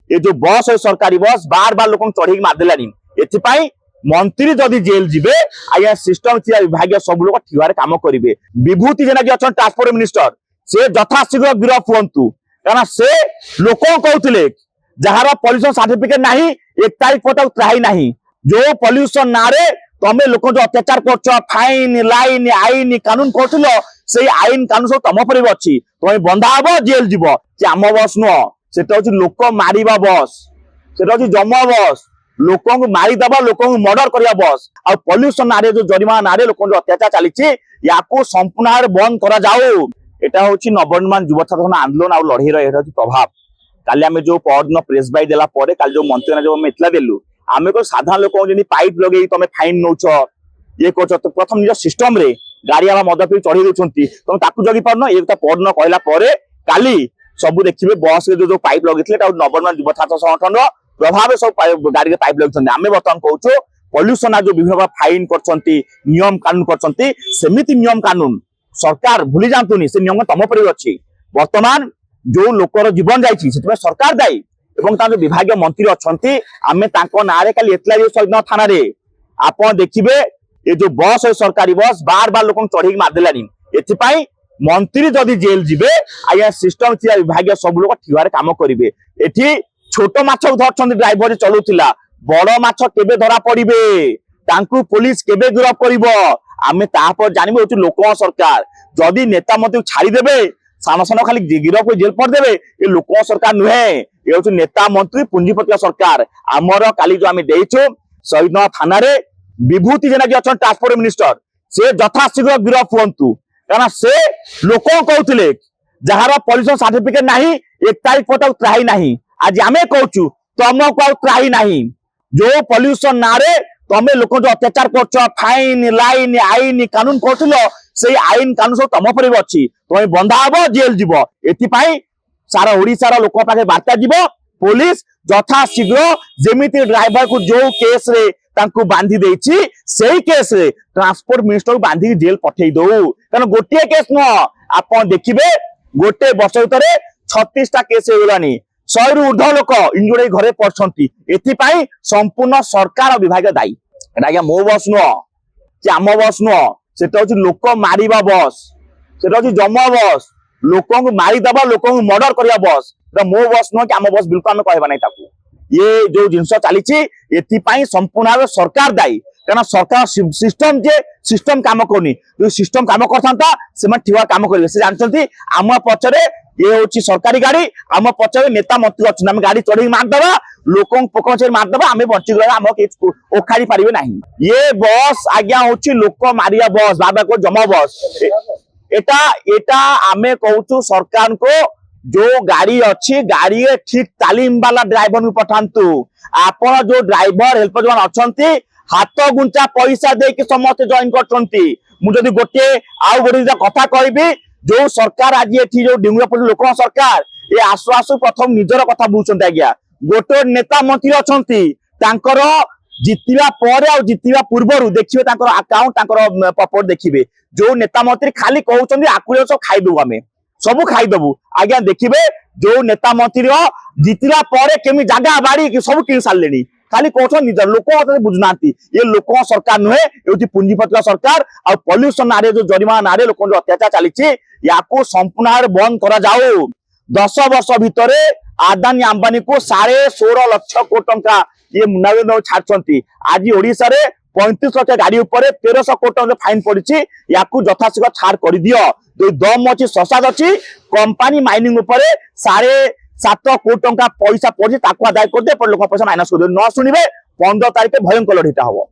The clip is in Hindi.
ये जो बस है सरकारी बस बार बार लोक चढ़ी मारदेलानी एथिपाई मंत्री जदि जेल जीवे आज्ञा सिस्टम विभाग सब लोग ठीक काम करेंगे। विभूति जेना जी अच्छा ट्रांसपोर्ट मिनिस्टर से यथाशीघ्र गिरफ हुंतु कारण से लोक कहते जार पॉल्यूशन सर्टिफिकेट ना 1 तारीख पर त्राही ना जो पॉल्यूशन नारे तमें लोक जो अत्याचार कर फाइन लाइन आईन कानून कर से आईन कानून सब तुम पर अच्छी तुम्हें बंधा हम जेल जीव आम बस नुह से लोक मारिबा बस से जमा बस लोक मारिदबा लोक मर्डर करवा बस आ पॉल्यूशन नारे जो जरिमाना नारे लोक जो अत्याचार चली या संपूर्ण बंद करा जाऊ। एटा होची नवनिर्माण युवा छात्र आंदोलन आ लड़ाई प्रभाव काली आम जो परदिन प्रेस बाई देला काली जो मंत्री जो इतला देलु आम को साधारण लोक पाइप लगे तुम फाइन नौच ये कर प्रथम निज सिस्टम रे गाड़ी वाला मद पी चढ़ी दौरान तुम ताकू जगी पारन ये परदिन कहला काली सब देखिए बस जो पाइप लगे नवनिर्माण युवा छात्र संगठन प्रभाव सब गाड़ी पाइप लगे आम बर्तमान कहूँ पॉल्यूशन जो विभिन्न फाइन कर नियम कानून करमती नियम कानून सरकार भूली जातुनि से नियम तुम पर अच्छी बर्तमान जो लोकर जीवन जाइए सरकार दायी एवं जो विभाग मंत्री अच्छा आम ना एतला शहीद थाना आप देखिए ये जो बस है सरकारी बस बार बार लोक चढ़ी मारदेलानी एथिपाई मंत्री जदि जेल जीवे आज्ञा सिस्टम विभाग सब लोग ठीक काम करेंगे। एठी छोट माछ धरछन ड्राइवर चलुला बड़ माछ केबे धरा पड़िबे तांकु पुलिस केबे गिरफ करिवो आमे तापर जानिबे होची लोक सरकार जदि नेता मंत्री छाड़ी देबे सानो सानो खाली गिरफ जेल पर देबे ये लोक सरकार नुहे ये होची नेता मंत्री पुंजीपति सरकार। आमर काली जो आमे देइछु शहीद थाना रे विभूति जेना जी अच्छा ट्रांसपोर्ट मिनिस्टर से यथाशीघ्र गिरफ हुंतु कारण से लोक कहते जार पॉल्यूशन सर्टिफिकेट ना 1 तारीख पर त्राही ना आज आम कहूँ तुमको त्राही ना जो पॉल्यूशन नारे तमें लोक जो अत्याचार कर फाइन लाइन आईन कानून कर से आईन कानून सब तुम पर अच्छी तुम्हें बंधा हम जेल जीव एथिपाई सारा ओडिशार लोक पाखे बार्ता जीव पुलिस यथाशीघ्र जेमिति ड्राइवर को जो केस रे तांकु बांधी देछि सेही केस रे ट्रांसपोर्ट मिनिस्टर को बांधी जेल पठेई दो कारण गोटे केस न आप देखिए गोटे वर्ष भीतर 36 टा केस हो गलानी 100 रु ऊर्ध्व लोक इंजुरी घरे पड़छंती एथिपाई संपूर्ण सरकार विभाग दायी आज्ञा मो बस नुह कि आम बस नुह सेटा होची लोक मारिबा बस सेटा होची जमा बस लोक मारिदबा लोक मर्डर करवा बस मो बस नुह कि आम बस बिल्कुल आम कहबा नै ताकू ये जो जिनस चली एथिपाई संपूर्ण सरकार दायी कारण सरकार सिस्टम जे सिस्टम काम करनी जो सिस्टम काम करता से ठीक काम करेंगे से जानते आम पचरे ये हूँ सरकारी गाड़ी आम पचरे नेता मंत्री अच्छे आम गाड़ी चढ़ी मारदबा लोक पोक मारदबा आम बची गला आम ओखाड़ी पारे ना ये बस आज्ञा हूँ लोक मारिया बस बाबा को जमा बस एटा एटा आम कहूँ सरकार को जो गाड़ी अच्छी गाड़ी ठीक तालीम वाला ड्राइवर भी पठातु आपण जो ड्राइवर हेल्पर जो अच्छा हाथ गुंचा पैसा देके समस्त जॉइन कर गोटे आउ गोटे कथा कहबी जो सरकार आज ये जो डिंगुरापुर लोक सरकार ये आसु आसु प्रथम निजर कथा बुझुंट आज्ञा गोटे नेता मंत्री अच्छा जितिबा परे आ जितिबा पूर्व देखिए अकाउंट प्रॉपर्टी देखिए जो नेता मंत्री खाली कहउछन आकुले सब खाइदबु आमे सब खाइदबु आज्ञा देखिए जो नेता मंत्री जितिबा परे केमी जागा बाड़ी सब किन सारलेनी खाली कहते निज लोक बुझुना ये लोक सरकार नुहे ये पुंजीपति सरकार आ पॉल्यूशन नारे जो जरिमाना नारे लोक जो अत्याचार चली या संपूर्ण बंद करा जाऊ। 10 वर्ष भितर आदानी अंबानी को 16.5 लाख कोटी टंका ये मुनाफा छाड़ती आज ओडिशा रे 35 लाख गाड़ी उपर 1300 कोटी टंका फाइन पड़ी या यथाशीघ्र छाड़ कर दियो जो दम अच्छी ससाद अच्छी कंपानी माइनिंग उपर 7.5 कोटी टंका पैसा पड़ी आदाय कर दे लोक पैसा माइनस कर न शुणे 15 तारीख भयंकर लड़ीटा हम।